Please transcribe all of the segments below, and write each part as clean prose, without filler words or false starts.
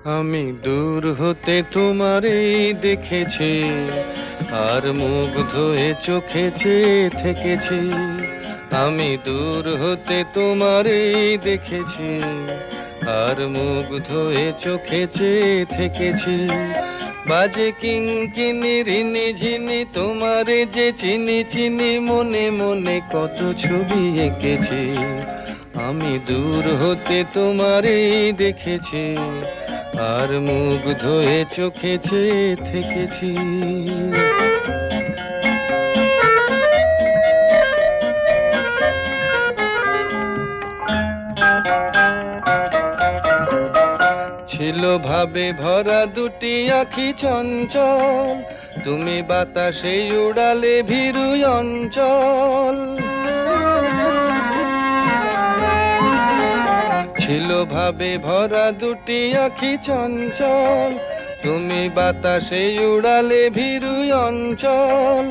আমি দূর হতে তোমারই দেখেছি, আর মুগ্ধ হয়ে চোখে চেয়ে থেকেছি। আমি দূর হতে তোমারই দেখেছি, আর মুগ্ধ হয়ে চোখে চেয়ে থেকেছি। বাজে কিঙ্কিনি রিনি ঝিনি তোমারে যে চিনি চিনি, মনে মনে কত ছবি এঁকেছি। আমি দূর হতে তোমারই দেখেছি, আর মুগ্ধ হয়ে চোখে চেয়ে থেকেছি। ছিল ভাবে ভরা দুটি আঁখি চঞ্চল, তুমি বাতাসে উড়ালে ভীরু অঞ্চল। ছিল ভাবে ভরা দুটি আঁখি চঞ্চল, তুমি বাতাসে উড়ালে ভীরু অঞ্চল।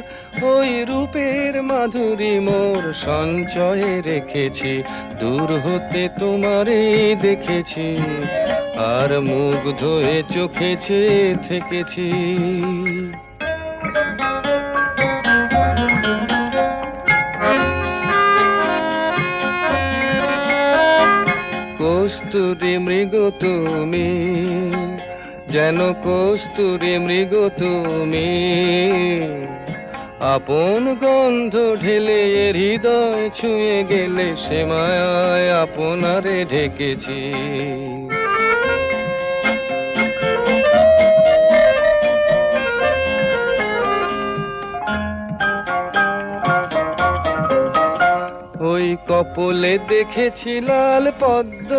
ওই রূপের মাধুরী মোর সঞ্চয়ে রেখেছি, দূর হতে তোমারে দেখেছি, আর মুগ্ধ হয়ে চোখে চেয়ে থেকেছি। কস্তুরী মৃগ তুমি, যেন কস্তুরী মৃগ তুমি, আপন গন্ধ ঢেলে হৃদয় ছুঁয়ে গেলে, সে মায়ায় আপনারে ঢেকেছি। ওই কপলে দেখেছি লাল পদ্ম,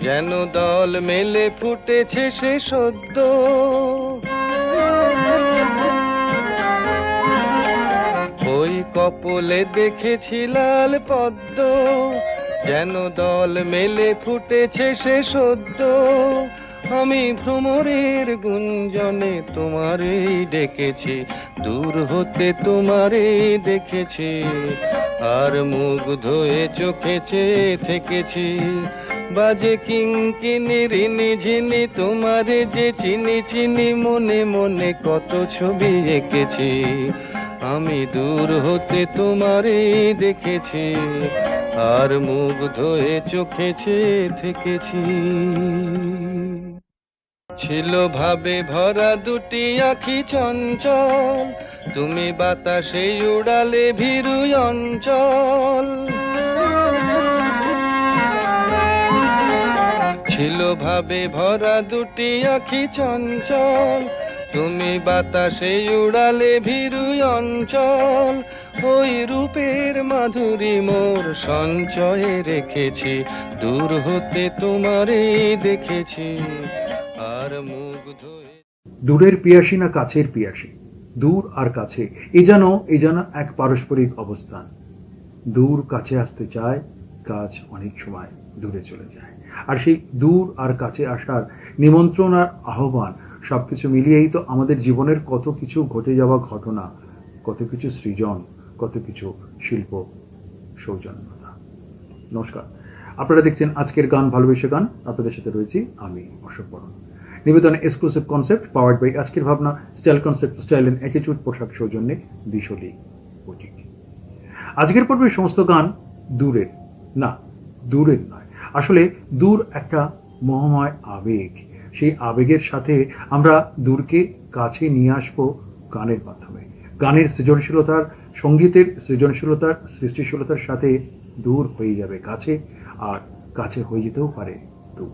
যেন দল মেলে ফুটেছে সে সদ্য। ওই কপলে দেখেছি লাল পদ্ম, যেন দল মেলে ফুটেছে সে সদ্য। আমি ভ্রমরের গুঞ্জনে তোমারেই ডেকেছি, দূর হতে তোমারেই দেখেছি, আর মুগ্ধ হয়ে চোখে চেয়ে থেকেছি। বাজে কিঙ্কিনি রিনি ঝিনি তোমারে যে চিনি চিনি, মনে মনে কত ছবি এঁকেছি। আমি দূর হতে তোমারেই দেখেছি, আর মুগ্ধ হয়ে চোখে চেয়ে থেকেছি। ছিল ভাবে ভরা দুটি আঁখি চঞ্চল, তুমি বাতাসে উড়ালে ভীরু অঞ্চল। ছিল ভাবে ভরা দুটি আঁখি চঞ্চল, তুমি বাতাসে উড়ালে ভীরু অঞ্চল। ওই রূপের মাধুরী মোর সঞ্চয়ে রেখেছি, দূর হতে তোমারে দেখেছি, আর মুগ্ধ। দূরের পিয়াসী না কাছের পিয়াসী, দূর আর কাছে এ যেন এক পারস্পরিক অবস্থান। দূর কাছে আসতে চায়, কাজ অনেক সময় দূরে চলে যায়। আর সেই দূর আর কাছে আসার নিমন্ত্রণ আর আহ্বান সবকিছু মিলিয়েই তো আমাদের জীবনের কত কিছু ঘটে যাওয়া ঘটনা, কত কিছু সৃজন, কত কিছু শিল্প সৌজন্যতা। নমস্কার, আপনারা দেখছেন আজকের গান ভালোবেসে গান। আপনাদের সাথে রয়েছি আমি অশোক বরণ। নিবেদন এক্সক্লুসিভ কনসেপ্ট পাওয়ার্ড বাই আজকের ভাবনা, style concept, style and attitude পোশাক সৌজন্যে দিশলি বুটিক। আজকের পর্বের সমস্ত গান দূরের নয়, আসলে দূর একটা মোহময় আবেগ। সেই আবেগের সাথে আমরা দূরকে কাছে নিয়ে আসবো গানের মাধ্যমে। গানের সৃজনশীলতার, সঙ্গীতের সৃজনশীলতার, সৃষ্টিশীলতার সাথে দূর হয়ে যাবে কাছে, আর কাছে হয়ে যেতেও পারে দূর।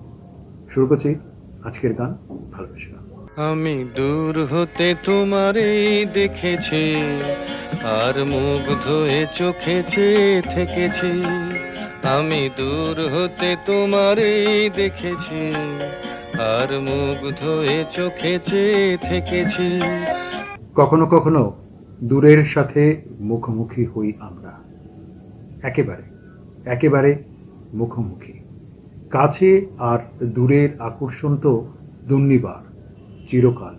শুরু করছি আজকের গান ভালোবেসে গান। আমি দূর হতে তোমারেই দেখেছি, আর মুগ্ধ হয়ে চোখে চেয়ে থেকেছি। আমি দূর হতে তোমারেই দেখেছি, আর মুগ্ধ হয়ে চোখে চেয়ে থেকেছি। কখনো কখনো দূরের সাথে মুখোমুখি হই আমরা, একেবারে মুখোমুখি। কাছে আর দূরের আকর্ষণ তো দুর্নিবার, চিরকাল।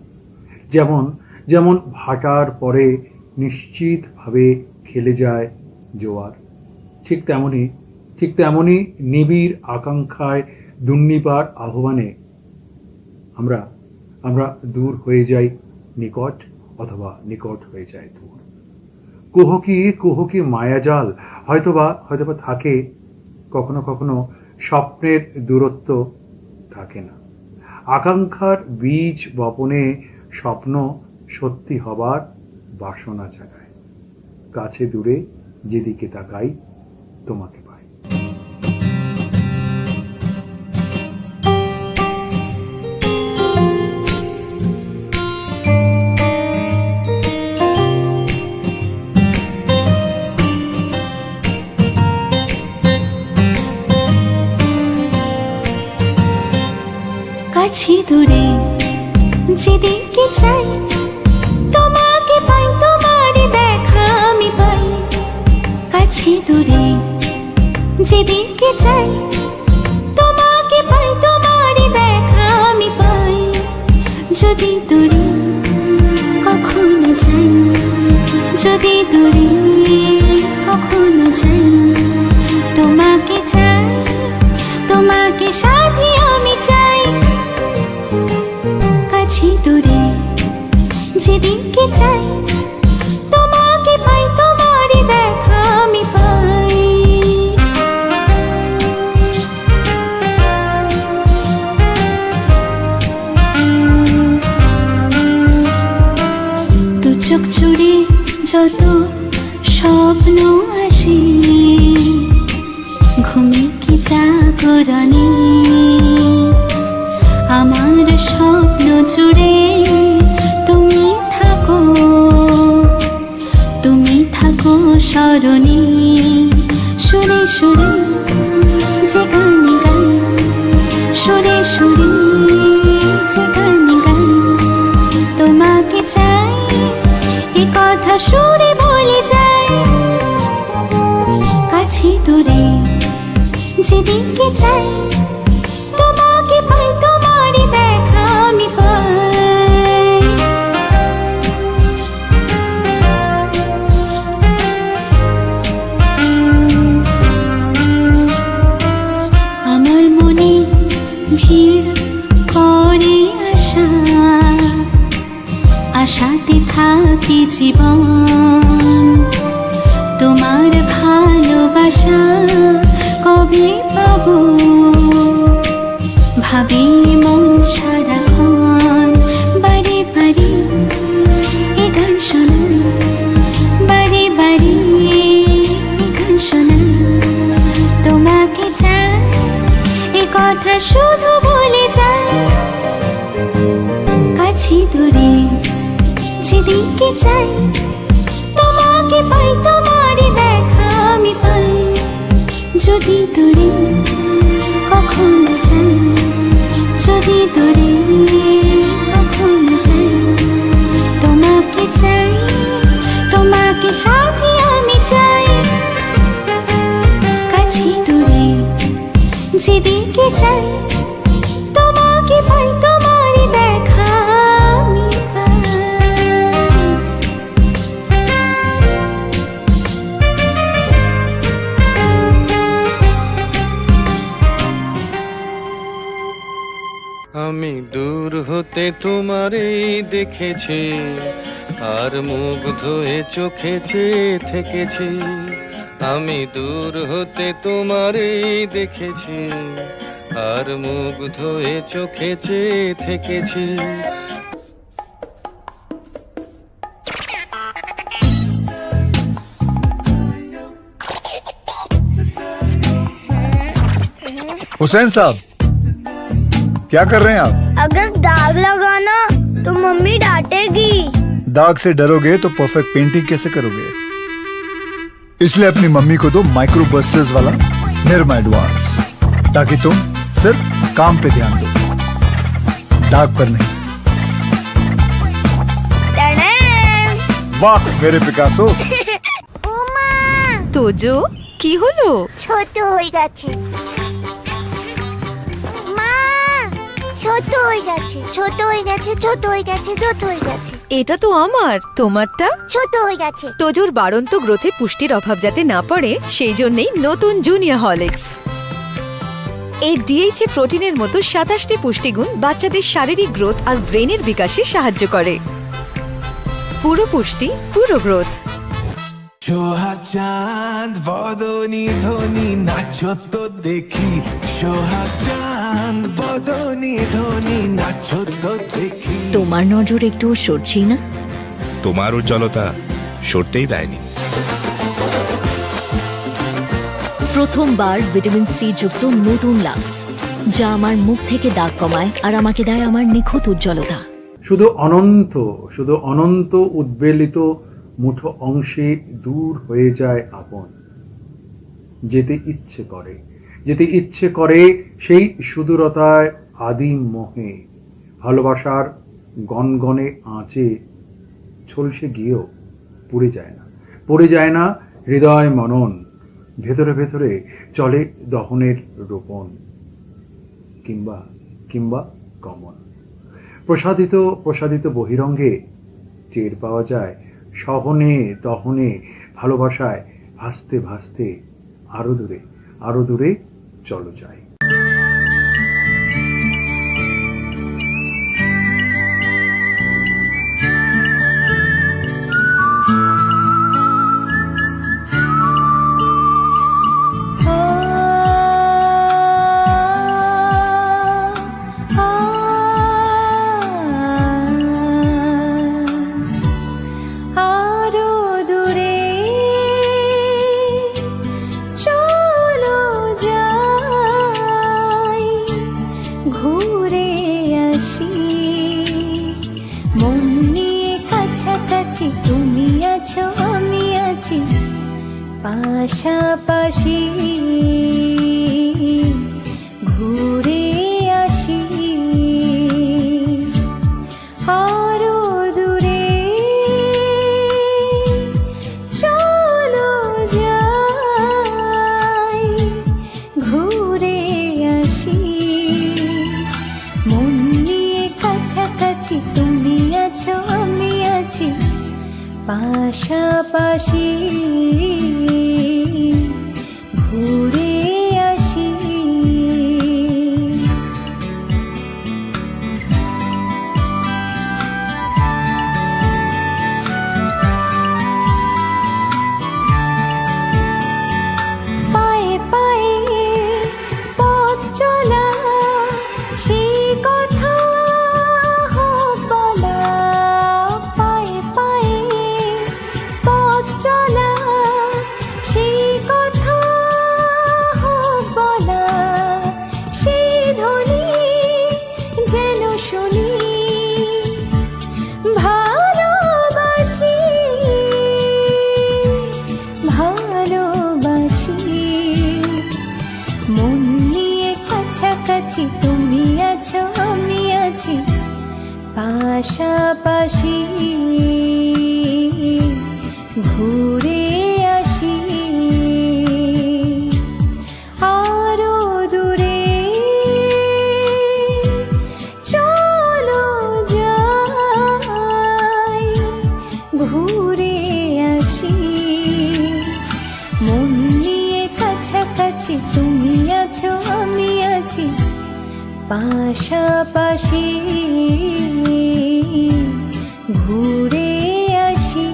যেমন ভাটার পরে নিশ্চিতভাবে খেলে যায় জোয়ার, ঠিক তেমনি নিবিড় আকাঙ্ক্ষায় দুর্নিবার আহ্বানে আমরা আমরা দূর হয়ে যাই নিকট, অথবা নিকট হয়ে যায় দূর। কুহকি মায়াজাল হয়তোবা থাকে, কখনো কখনো স্বপ্নের দূরত্ব থাকে না। আকাঙ্ক্ষার বীজ বপনে স্বপ্ন সত্যি হবার বাসনা জাগায়। কাছে দূরে যেদিকে তাকাই তোমাকে পাই। কাছে দূরে যেদিকে চাই তোমাকে পাই, তোমার দেখা আমি পাই। কাছে দূরে যেদিকে চাই তোমাকে পাই, তোমার দেখা আমি পাই। যদি দূরে কখনো যাই, যদি দূরে কখনো যাই, তোমাকে চাই, তোমাকে সাথী আমি চাই। কাছে দূরে যেদিকে চাই তোমাকে পাই, তোমার দেখা আমি পাই। দু চোখ জুড়ে যত স্বপ্ন আসে, ঘুমে কি জাগরণে, আমার স্বপ্ন জুড়ে তুমি থাকো, তুমি থাকো স্মরণে। সুরে সুরে যে গান গাই, সুরে সুরে যে গান গাই, তোমাকে চাই এ কথা সুরে বলে যাই। কাছে দূরে যেদিকে চাই তোমাকে পাই, তোমার দেখা আমি পাই। আমার মনে ভিড় করে আশা, আশাতে থাকি জীবন। তোমার ভালোবাসা কবে পাবো, ভাবি মন সারাক্ষণ। বারে বারে এ গান শোনা, বারে বারে এ গান শোনা। তোমাকে চাই এ কথা শুধু বলে যায়। কাছে দূরে যেদিকে চাই তোমাকে পাই, তোমার দেখা আমি পাই। যদি দূরে কখনো যাই, যদি দূরে কখনো যাই, তোমাকে চাই, তোমাকে সাথী আমি চাই। কাছে দূরে যেদিকে চাই তোমাকে পাই, তোমার দেখা আমি পাই। আমি দূর হতে তোমারই দেখেছি, আর মুগ্ধ হয়ে চোখে চেয়ে থেকেছি। আমি দূর হতে তোমারই দেখেছি, আর মুগ্ধ হয়ে চোখে চেয়ে থেকেছি। हुसैन साहब, क्या कर रहे हैं आप? अगर दाग लगाना तो मम्मी डांटेगी। दाग से डरोगे तो परफेक्ट पेंटिंग कैसे करोगे? इसलिए अपनी मम्मी को दो माइक्रो बस्टर्स वाला निरमा एडवांस, ताकि तुम सिर्फ काम पे ध्यान दो, दाग पर नहीं। टडैम! वाह मेरे पिकासो। उमा তোজো, কি হলো? ছোট হয়ে গেছে। মা ছোট হয়ে গেছে, ছোট হয়ে গেছে, ছোট হয়ে গেছে, ছোট হয়ে গেছে, এটা তো আমার, তোমারটা? ছোট হয়ে গেছে। তোজোর বাড়ন্ত গ্রোথে পুষ্টির অভাব যাতে না পড়ে সেই জন্যই নতুন জুনিয়র হরলিক্স। এই ডিএইচএ প্রোটিনের মতো 27টি পুষ্টিগুণ বাচ্চাদের শারীরিক গ্রোথ আর ব্রেনের বিকাশে সাহায্য করে। পুরো পুষ্টি, পুরো গ্রোথ। সোহাগ চাঁদ বদনি ধ্বনি নাচো তো দেখি, সোহাগ চাঁদ বদনি ধ্বনি নাচো তো দেখি। তোমার নজর একটু সরছেই না? তোমার উজ্জ্বলতা সরতেই দেয়নি। প্রথমবার ভিটামিন সি যুক্ত নতুন লাক্স, যা আমার মুখ থেকে দাগ কমায় আর আমাকে দেয় আমার নিখুঁত উজ্জ্বলতা। শুধু অনন্ত উদ্বেলিত মুঠো অংশে দূর হয়ে যায় আপন। যেতে ইচ্ছে করে সেই সুদূরতায় আদিম মোহে, ভালোবাসার গনগনে আঁচে ঝলসে গিয়েও পড়ে যায় না হৃদয় মনন। ভেতরে ভেতরে চলে দহনের রোপণ কিংবা গমন। প্রসাদিত বহিরঙ্গে টের পাওয়া যায় সহনে দহনে ভালোবাসায় ভাসতে ভাসতে আরো দূরে চলো যাই। আরো দূরে চলো যাই, ঘুরে আসি। মন নিয়ে কাছাকাছি তুমি আছো, আমি আছি পাশাপাশি। ঘুরে আসি আরো দূরে চলো যাই, ঘুরে আসি। মন নিয়ে কাছাকাছি তুমি আছো, আমি আছি পাশাপাশি। ঘুরে আসি পায়ে পায়ে পথ চলা, সেই কথা হোক বলা। পায়ে পায়ে পথ চলা, সেই কথা হোক বলা। সেই ধ্বনি যেন শুনি, ভালোবাসি ভালোবাসি। মন নিয়ে কাছাকাছি তুমি আছো, আমি আছি পাশাপাশি। ঘুরে আসি আরো দূরে চলো যাই, ঘুরে আসি। মন নিয়ে কাছাকাছি তুমি আছো, আমি আছি পাশাপাশি। ঘুরে আসি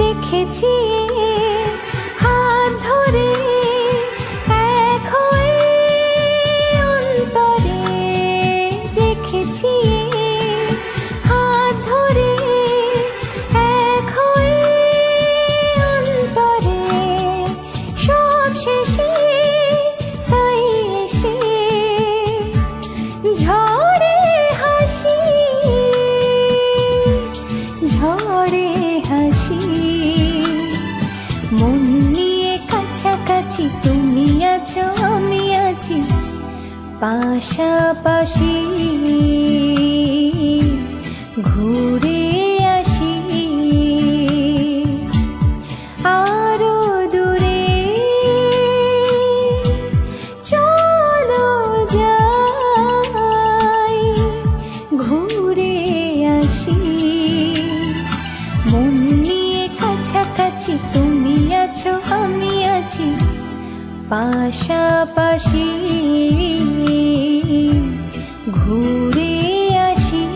রেখেছি হাত ধরে এক হয়ে অন্তরে। রেখেছি হাত ধরে এক হয়ে অন্তরে। সব শেষে তাই এসে ঝড়ে হাসি, ঝড়ে হাসি। মন নিয়ে কাছাকাছি তুমি আছো, আমি আছি পাশাপাশি। ঘুরে আসি পাশাপাশি ঘুরে আসি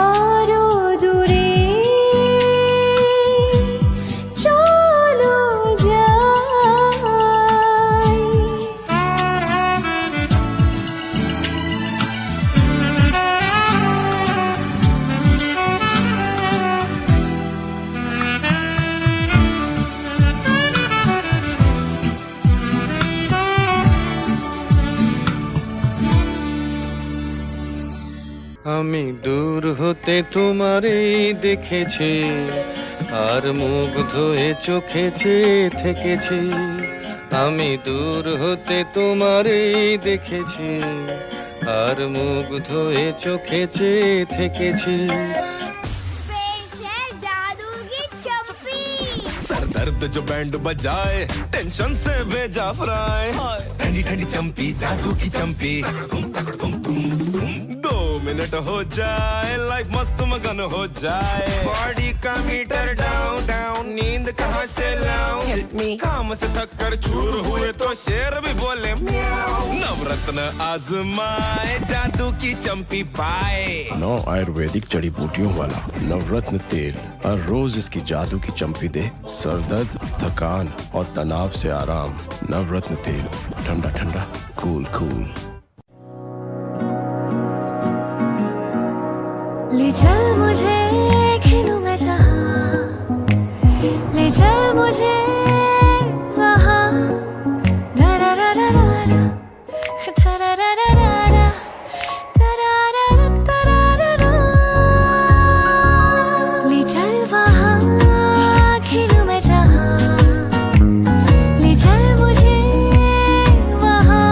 আরো দূরে চলো যাই। আমি দূর হতে তোমারই দেখেছি আর মুগ্ধ হয়ে চোখে চেয়ে থেকেছি। আমি দূর হতে তোমারই দেখেছি আর মুগ্ধ হয়ে চোখে চেয়ে থেকেছি। स्पेशल जादू की चप्पी सर दर्द जो बैंड बजाए टेंशन से भेजा फ्राई ठंडी ठंडी चंपी जादू की चंपी 2 मिनट हो जाए लाइफ मस्त मगन हो जाए बॉडी का मीटर डाउन डाउन नींद कहाँ से लाऊं हेल्प मी काम से थक कर चूर हुए तो शेर भी बोले म्याऊं नवरत्न आजमाए जादू की चंपी पाए 9 आयुर्वेदिक जड़ी बूटियों वाला नवरत्न तेल हर रोज इसकी जादू की चंपी दे सर दर्द थकान और तनाव से आराम। नवरत्न तेल ठंडा ठंडा कूल कूल। ले चल मुझे खेलूं मैं जहाँ, ले चल मुझे वहाँ, दरारारारा, दरारारारा, दरारारारा। ले चल वहाँ खेलूं मैं जहाँ, ले चल मुझे वहाँ।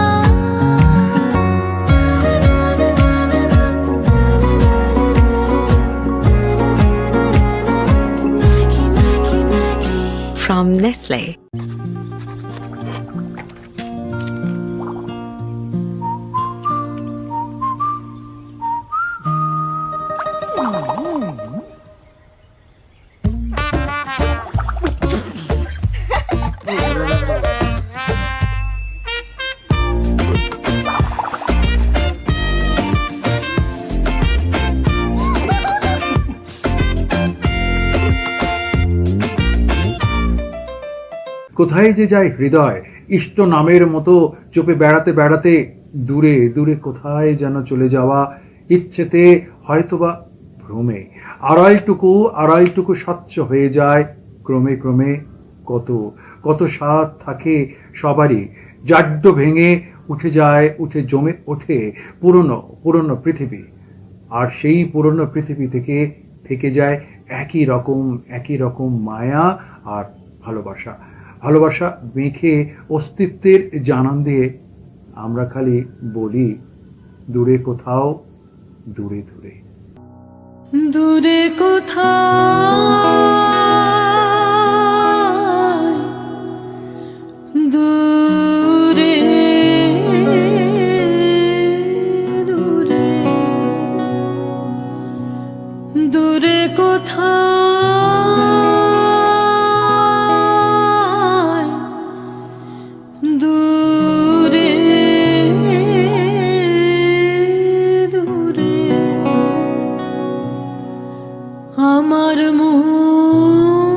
From Nestle. কোথায় যে যায় হৃদয় ইষ্ট নামের মতো চোপে বেড়াতে বেড়াতে দূরে দূরে কোথায় যেন চলে যাওয়া ইচ্ছেতে হয়তোবা ভ্রমে আড়াইটুকু স্বচ্ছ হয়ে যায় ক্রমে ক্রমে। কত কত স্বাদ থাকে সবারই, জাড্য ভেঙে উঠে জমে ওঠে পুরনো পৃথিবী। আর সেই পুরনো পৃথিবী থেকে যায় একই রকম মায়া আর ভালোবাসা মেখে অস্তিত্বের জানান দিয়ে আমরা খালি বলি দূরে কোথাও দূরে দূরে দূরে কোথাও দূরে দূরে দূরে কোথাও দূরে দূরে আমার মন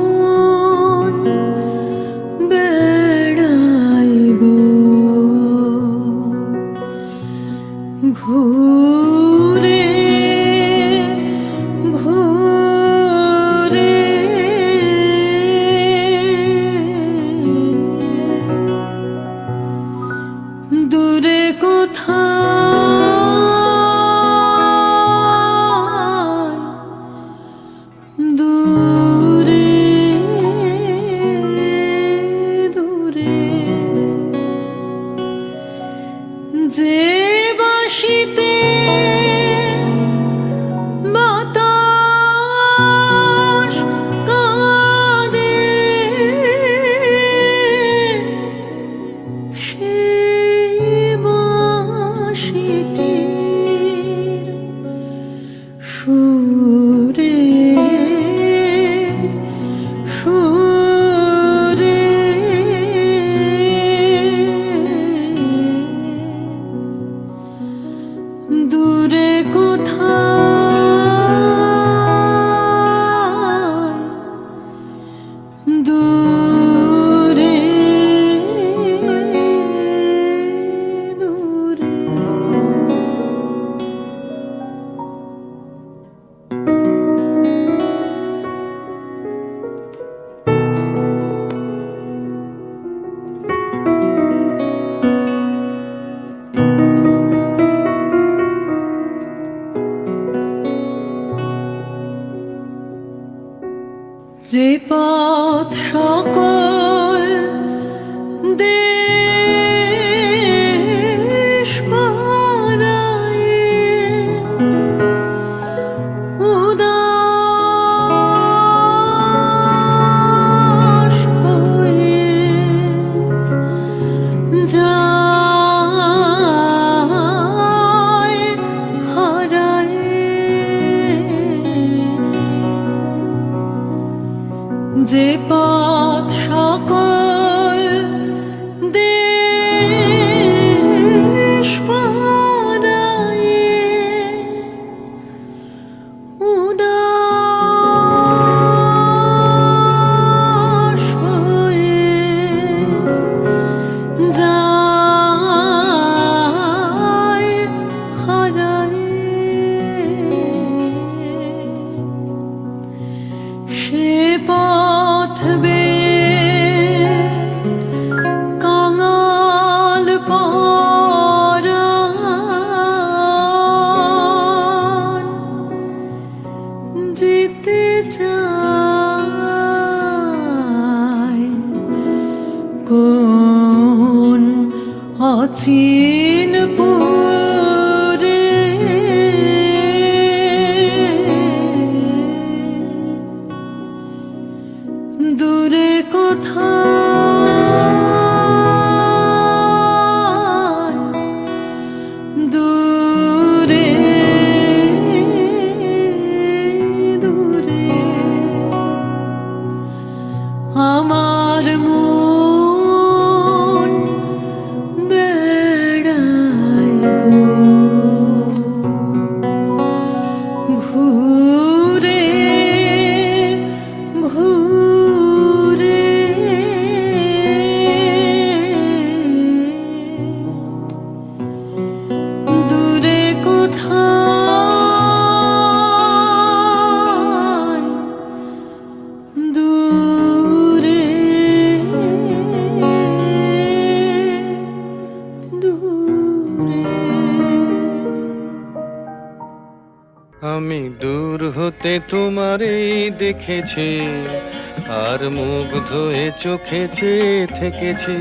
অচিন পুরে দূরে কোথায় দূরে দূরে আমার মন বেড়ায় গো ঘুরে ঘুরে দূরে কোথায় দূরে দূরে আমি দূর হতে তোমারই দেখেছি আর মুগ্ধ হয়ে চোখে চেয়ে থেকেছি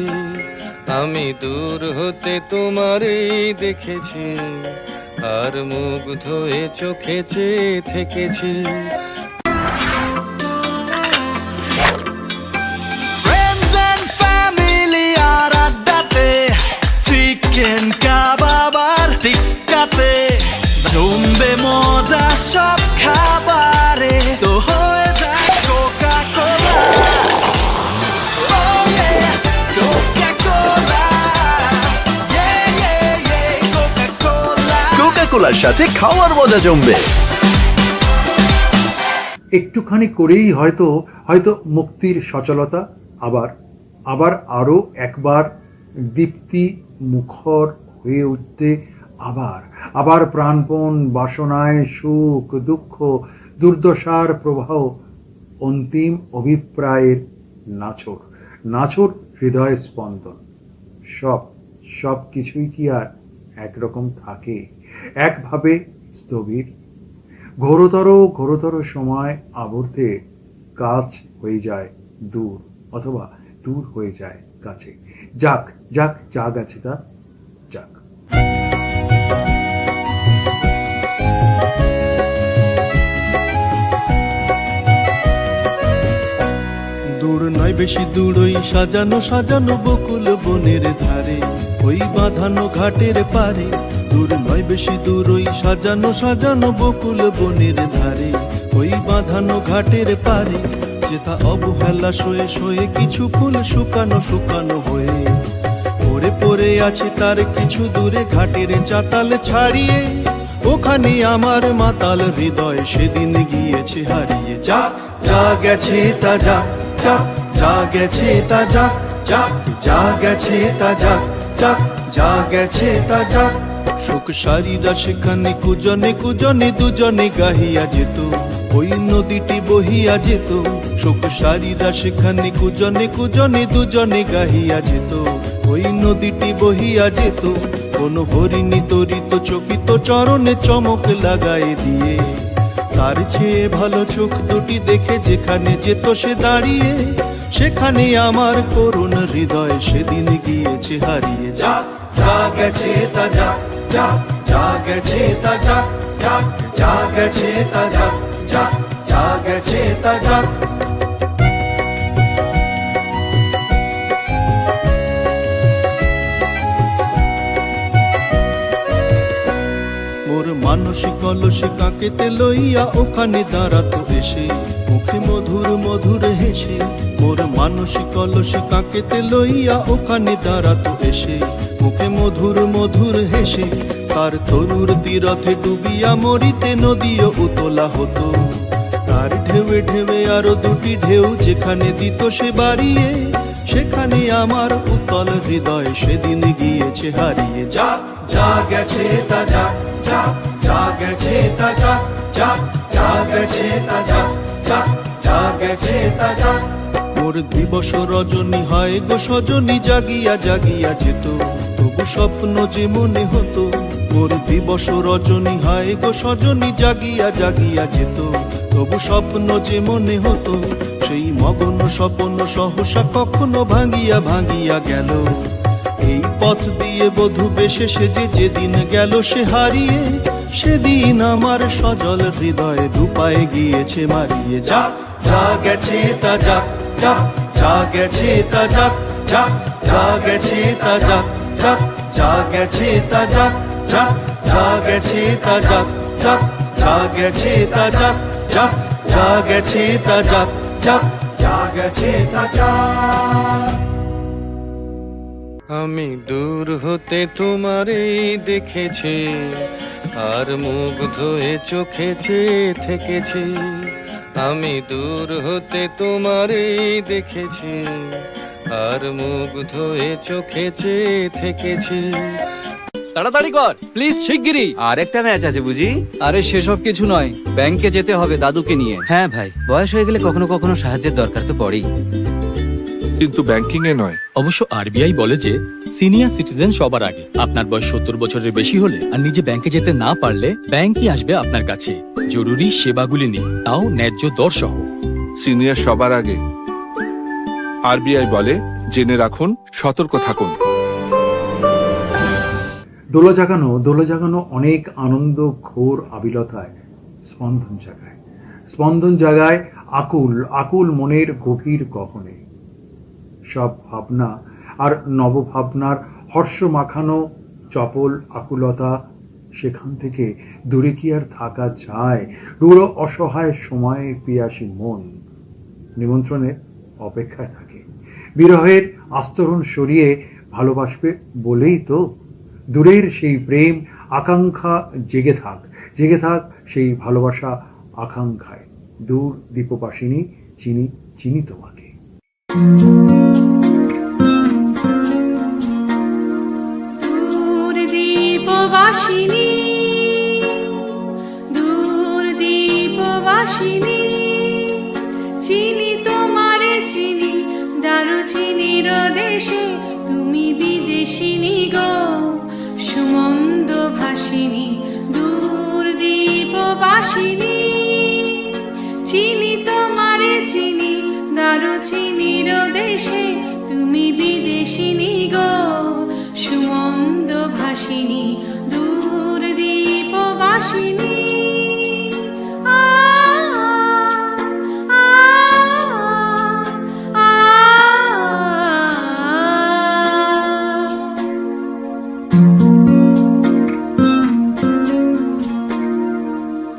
আমি দূর হতে তোমারই দেখেছি আর মুগ্ধ হয়ে চোখে চেয়ে থেকেছি Friends and family আর আড্ডাতে চিকেন কাবাব আর টিক্কাতে জমবে মজা সব খাবারে তো হয়ে যায় Coca Cola Coca Cola Coca Cola Coca কোলার সাথে খাওয়ার মজা জমবে। একটুখানি করেই হয়তো হয়তো মুক্তির সচলতা আবার আরো একবার দীপ্তি মুখর হয়ে উঠতে আবার প্রাণপণ বাসনায় সুখ দুঃখ দুর্দশার প্রবাহ অন্তিম অভিপ্রায়ের নাছোড় হৃদয় স্পন্দন সব কিছুই কি আর একরকম থাকে একভাবে স্থবির ঘোরতর সময় আবর্তে কাছ হয়ে যায় দূর অথবা দূর হয়ে যায় কাছে যাক যা গেছে তা যাক। দূর নয় বেশি দূর ওই সাজানো সাজানো বকুল বনের ধারে ওই বাঁধানো ঘাটের পারে দূর নয় বেশি দূর ওই সাজানো সাজানো বকুল বনের ধারে ওই বাঁধানো ঘাটের পারে যেথা অবহেলা শোয়ে শোয়ে কিছু ফুল শুকানো শুকানো হয়ে পড়ে আছে তার কিছু দূরে ঘাটের চাতাল ছাড়িয়ে ওখানে আমার মাতাল হৃদয় সেদিন গিয়েছে হারিয়ে যা গেছে তা যা গেছে তা যা গেছে তা যা গেছে তা শোক সারিরা সেখানে কুজনে দুজনে গাহিয়া যেত ওই নদীটি বহিয়া যেত শোক সারিরা সেখানে কুজনে দুজনে গাহিয়া যেত ওই নদীটি বহিয়া যেত কোন হরিণী তরিত চকিত চরণে চমক লাগায় দিয়ে তার চেয়ে ভালো চোখ দুটি দেখে যেখানে যেত সে দাঁড়িয়ে সেখানে আমার করুণ হৃদয় সেদিন গিয়েছে হারিয়ে যা গেছে তা যা গেছে তা যা গেছে তা যা গেছে তা মোর মানসিক অলসে কাকেতে লইয়া ওখানে দাঁড়াতো এসে মুখে মধুর মধুর হেসে মোর মানসিক অলসে কাকেতে লইয়া ওখানে দাঁড়াতো এসে মুখে মধুর মধুর হেসে তার তরুর তীরথে ডুবিয়া মরিতে নদীও উতলা হতো তার ঢেউে ঢেউে আরো দুটি ঢেউ যেখানে দিত সে বাড়িয়ে সেখানে আমার উতল হৃদয় সেদিন গিয়েছে হারিয়ে যা গেছে তা যা গেছে তা যা গেছে তা যা গেছে তা মোর দিবস রজনী হয় গো সজনী জাগিয়া জাগিয়া যেত তবু স্বপ্ন যে মনে হতো মোর দিবস রজনী হয় গো সজনী জাগিয়া জাগিয়া যেত তবু স্বপ্ন যে মনে হতো সেই মগন স্বপ্ন সহসা কখনো ভাঙিয়া ভাঙিয়া গেল এই পথ দিয়ে বধূ বেশে সেজে যেদিন গেল সে হারিয়ে, সেদিন আমার সজল হৃদয় রূপায় গিয়েছে মারিয়ে। যা যা গেছে তা যাক, যাক যা গেছে তা যাক, যাক যা গেছে তা যাক, যাক যা গেছে তা যাক, যাক যা গেছে তা যাক, যাক যা গেছে তা যাক, যাক যা গেছে তা যাক, যাক যা গেছে তা যাক। আমি দূর হতে তোমারেই দেখেছি, আর মুগ্ধ হয়ে চোখে চেয়ে থেকেছি। আমি দূর হতে তোমারেই দেখেছি, আর মুগ্ধ হয়ে চোখে চেয়ে থেকেছি। তাড়াতাড়ি কর প্লিজ, শিগগিরই। আর একটা ম্যাচ আছে বুঝি? আরে সেসব কিছু নয়, ব্যাংকে যেতে হবে দাদুকে নিয়ে। হ্যাঁ ভাই, বয়স হয়ে গেলে কখনো কখনো সাহায্যের দরকার তো পড়েই। কিন্তু ব্যাংকিং এ নয়। অবশ্য আরবিআই বলে যে সিনিয়র সিটিজেন সবার আগে। আপনার বয়স 70 বছরের বেশি হলে আর নিজে ব্যাংকে যেতে না পারলে ব্যাংকই আসবে আপনার কাছে জরুরি সেবাগুলি নিয়ে, তাও ন্যায্য দর সহ। সিনিয়র সবার আগে। আরবিআই বলে জেনে রাখুন, সতর্ক থাকুন। দোলা জাগানো অনেক আনন্দ ঘোর আবিলতায় স্পন্দন জাগায়। স্পন্দন জাগায় আকুল আকুল মনের গভীর গহনে। সব ভাবনা আর নবভাবনার হর্ষ মাখানো চপল আকুলতা, সেখান থেকে দূরে কি আর থাকা যায়? রূঢ় অসহায় সময়ে পিয়াসী মন নিমন্ত্রণের অপেক্ষায় থাকে। বিরহের আস্তরণ সরিয়ে ভালোবাসবে বলেই তো দূরের সেই প্রেম আকাঙ্ক্ষা জেগে থাক, জেগে থাক সেই ভালোবাসা আকাঙ্ক্ষায়। দূর দীপবাসিনী, চিনি চিনি তোমাকে। দূর দীপবাসিনী, দূর দীপবাসিনী, চিনি তোমারে চিনি, দারুচিনির দেশে তুমি বিদেশিনী গো, সুমন্দ ভাসিনী। দূর দীপবাসিনী, চিনি তোমারে চিনি, দারুচিনির দেশে তুমি বিদেশিনী গো, সুমন্দ ভাসিনী। দূর দীপবাসিনী।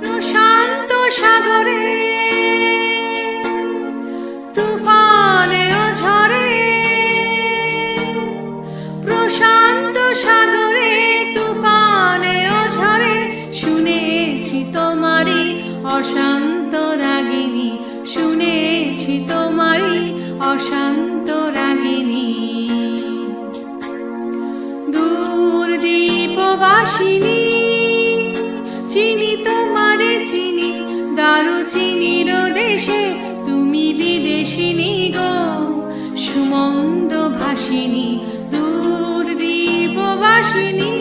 প্রশান্ত সাগরে তুফানে ঝরে, প্রশান্ত সাগরে তুফানে ঝরে, শুনেছি তোমারই অশান্ত রাগিনী, শুনেছি তোমারই অশান্ত রাগিনী। দূর দীপবাসিনী, চিনি তোমারে চিনি, দারুচিনির দেশে তুমি বিদেশিনী গো, সুমন্দ ভাসিনী। দূর দীপবাসিনী।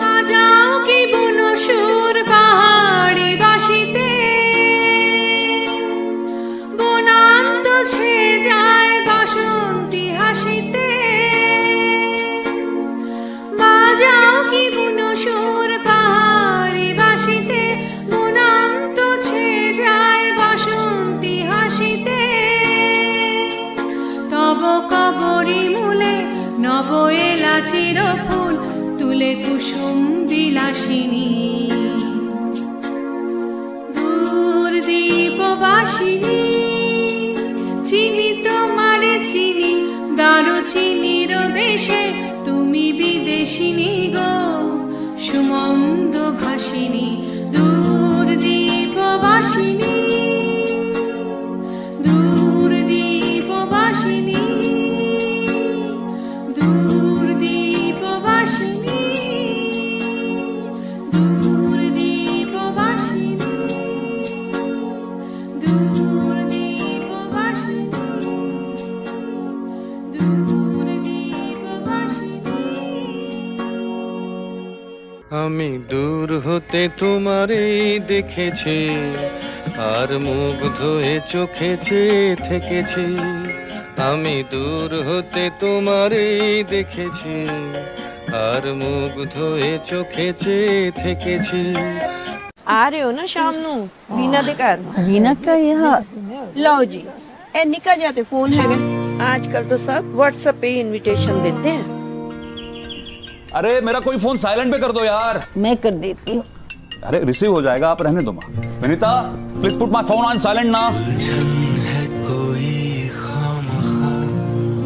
বাজাও কি বুনো সুর পাহাড়ি বাসিতে, বনান্ত ছেয়ে যায় বাসন্তী হাসিতে। বাজাও কি বুনো সুর পাহাড়ি বাসিতে, বনান্ত ছেয়ে যায় বাসন্তী হাসিতে। তব কবরী মূলে নব এলাচির ফুল তুলে কুসুম বিলাসিনী। দূর দীপবাসিনী, চিনি তোমারে চিনি, দারুচিনির দেশে তুমি বিদেশিনী গো, সুমন্দ ভাসিনী। দূর দীপবাসিনী, দূর দীপবাসিনী, দূর দীপবাসিনী, দূর দীপবাসিনী, দূর দীপবাসিনী, দূর দীপবাসিনী। আমি দূর হতে হতে তোমারই দেখেছি আর মুগ্ধ হয়ে চোখে চেয়ে থেকেছি আমি দূর হতে তোমারই দেখেছি আর মুগ্ধ হয়ে চোখে চেয়ে থেকেছি आ रहे हो ना शाम नू वीना दे घर वीना का यहाँ लो जी ए निका जाते फोन है आजकल तो सब व्हाट्सएप पे इनविटेशन देते हैं अरे मेरा कोई फोन साइलेंट पे कर दो यार। मैं कर देती हूँ। अरे रिसीव हो जाएगा, आप रहने दो माँ। Vinita please put my phone on silent ना। है कोई खामखा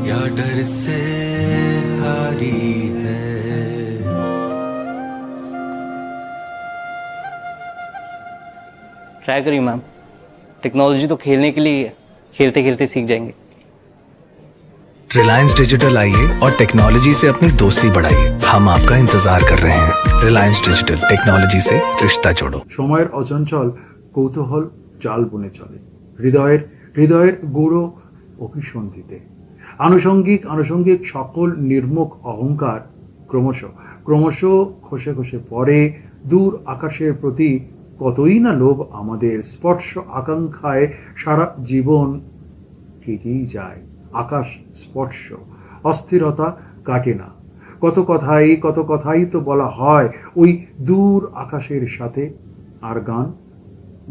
या डर से हारी है ट्राई करिए मैम, टेक्नोलॉजी तो खेलने के लिए है, खेलते खेलते सीख जाएंगे। रिलायंस डिजिटल आइए और टेक्नोलॉजी से अपनी दोस्ती बढ़ाइए। हम आपका इंतजार कर रहे हैं। रिलायंस डिजिटल, टेक्नोलॉजी से रिश्ता जोड़ो। সময়ের অচঞ্চল কৌতূহল জাল বুনে চলে হৃদয়ের গৌর অভিসন্ধিতে আনুষঙ্গিক সকল নির্মুখ অহংকার ক্রমশ খসে খসে পড়ে দূর আকাশের প্রতি কতই না লোভ আমাদের স্পর্শ আকাঙ্ক্ষায় সারা জীবন কেটেই যায় আকাশ স্পর্শ অস্থিরতা কাটে না কত কথাই তো বলা হয় ওই দূর আকাশের সাথে আর গান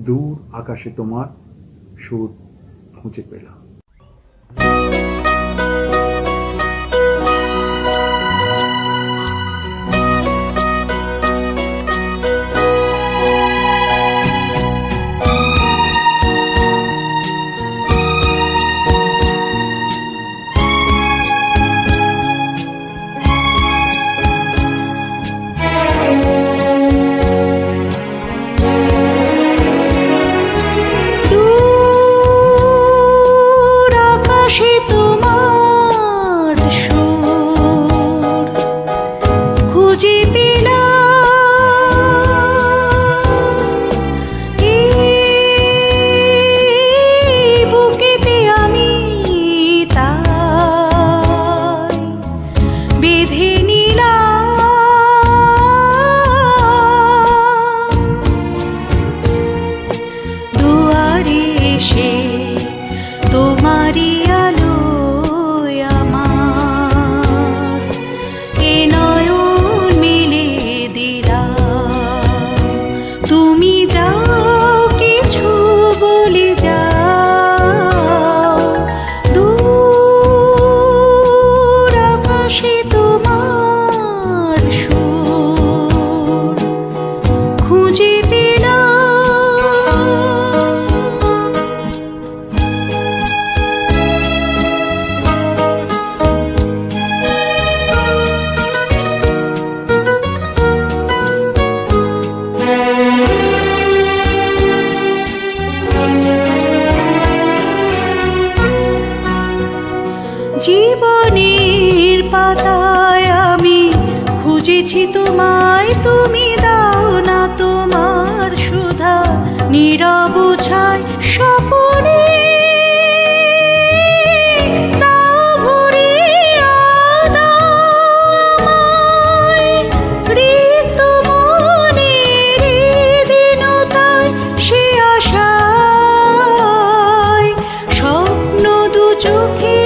দূর আকাশে তোমার সুর খুঁজে পেলাম জীবনের পাতায় আমি খুঁজেছি তোমায় তুমি দাও না তোমার সুধা নীরব ছায় স্বপনে দাও ভরিয়া দাও রিক্ত মনের দীনতায় সে আশায় স্বপ্ন দু চোখে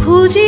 খুঁজে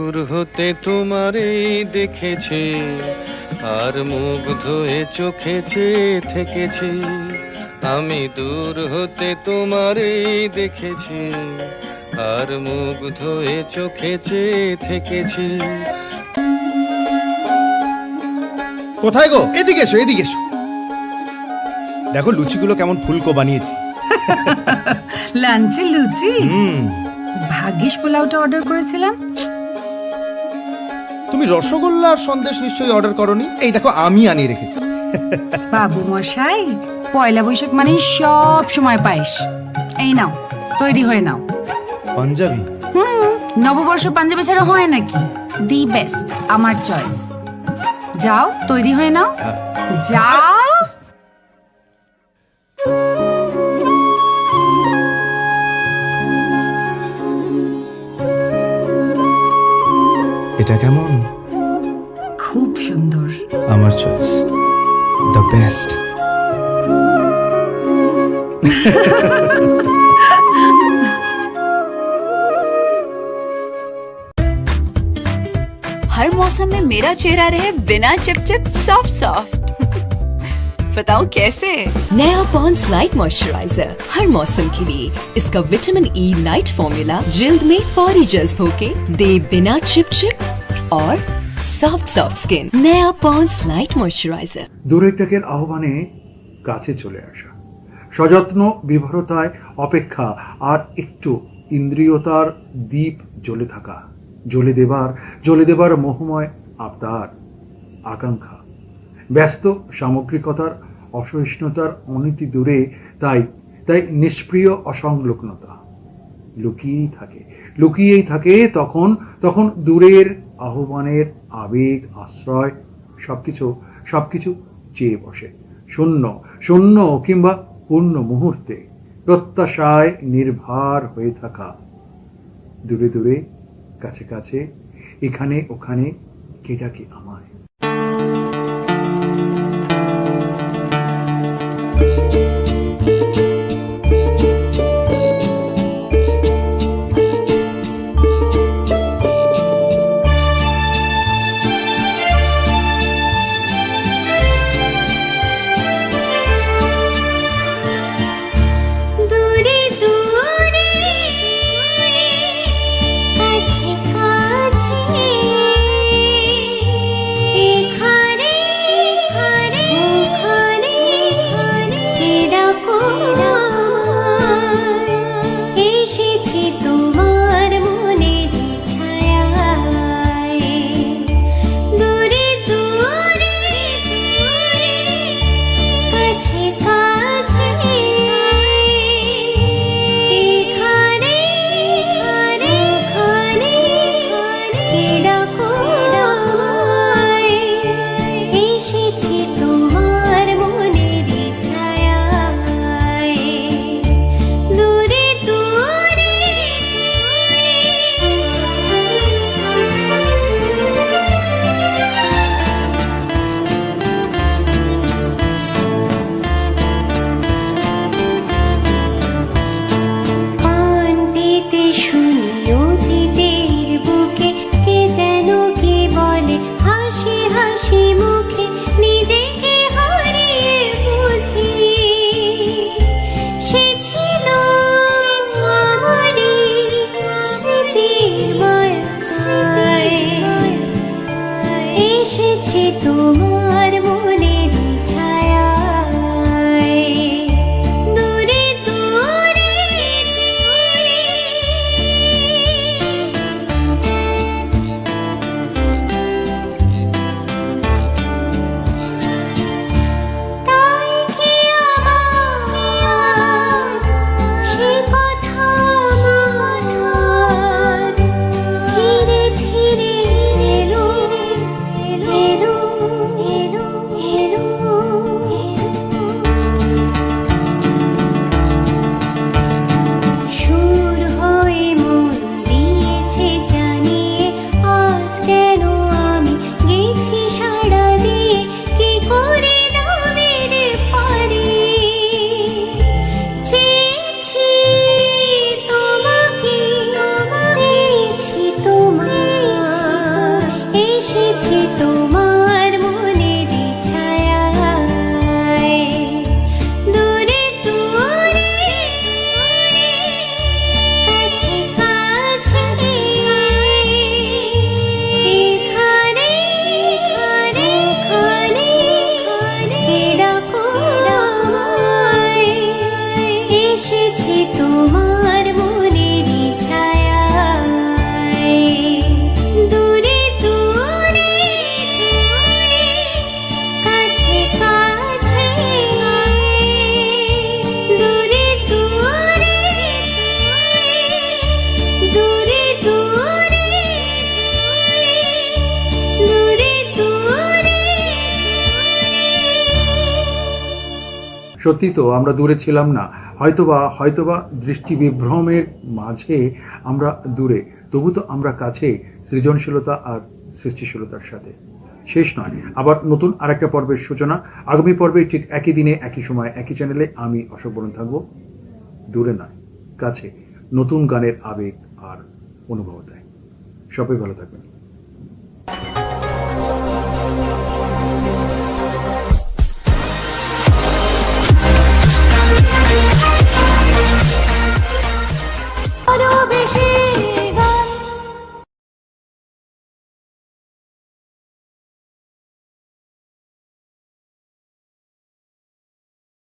দূর হতে তোমারই দেখেছি, আর মুগ্ধ হয়ে চোখে চেয়ে থেকেছি। আমি দূর হতে তোমারই দেখেছি, আর মুগ্ধ হয়ে চোখে চেয়ে থেকেছি। কোথায় গো? এদিকে এসো, এদিকে এসো। দেখো লুচিগুলো কেমন ফুলকো বানিয়েছি। লাঞ্চে লুচি? ভাগ্যিস পোলাওটা অর্ডার করেছিলাম। তুমি রসগোল্লা আর সন্দেশ নিশ্চয়ই অর্ডার করনি। এই দেখো আমি আনিয়ে রেখেছি। বাবু মশাই, পয়লা বৈশাখ মানে সব সময় পায়েস। এই নাও, তৈরি হয়ে নাও। পাঞ্জাবি? নববর্ষ পাঞ্জাবি ছাড়া হয় নাকি? দি বেস্ট, আমার চয়েস। যাও, তৈরি হয়ে নাও, যাও। এটা কেমন? খুব সুন্দর। আমার চয়েস, দ্য বেস্ট। हर मौसम में मेरा चेहरा रहे बिना चिपचिप सॉफ्ट सॉफ्ट। बताओ कैसे? नया पॉन्ड्स लाइट मॉइस्चराइजर हर मौसम के लिए। इसका विटामिन ई लाइट फॉर्मूला जिल्द में फौरी जज्ब होके दे बिना चिपचिप और सॉफ्ट सॉफ्ट स्किन। नया पॉन्ड्स लाइट मॉइस्चराइजर। দূরের ত্যাগের আহ্বানে কাছে চলে আসা, সযত্ন বিভরতায় অপেক্ষা, আর একটু ইন্দ্রিয়তার দীপ জ্বলে থাকা, জ্বলে দেবার মোহময় আবদার, আকাঙ্ক্ষা। ব্যস্ত সামগ্রিকতার অসহিষ্ণুতার অনীতি দূরে, তাই নিষ্প্রিয় অসংলগ্নতা লুকিয়েই থাকে। তখন দূরের আহ্বানের আবেগ, আশ্রয় সবকিছু চেয়ে বসে। শূন্য কিংবা পূর্ণ মুহূর্তে প্রত্যাশায় নির্ভর হয়ে থাকা। দূরে দূরে, কাছে কাছে, এখানে ওখানে, কে ডাকে আমায়। দূরে দূরে কাছে কাছে সত্যি তো আমরা দূরে ছিলাম না, হয়তোবা দৃষ্টি বিভ্রমের মাঝে আমরা দূরে, তবু তো আমরা কাছে সৃজনশীলতা আর সৃষ্টিশীলতার সাথে। শেষ নয়, আবার নতুন আরেকটা পর্বের সূচনা। আগামী পর্বে ঠিক একই দিনে একই সময় একই চ্যানেলে আমি অশোক বরণ থাকবো, দূরে নয় কাছে, নতুন গানের আবেগ আর অনুভবতায়। সবাই ভালো থাকবেন।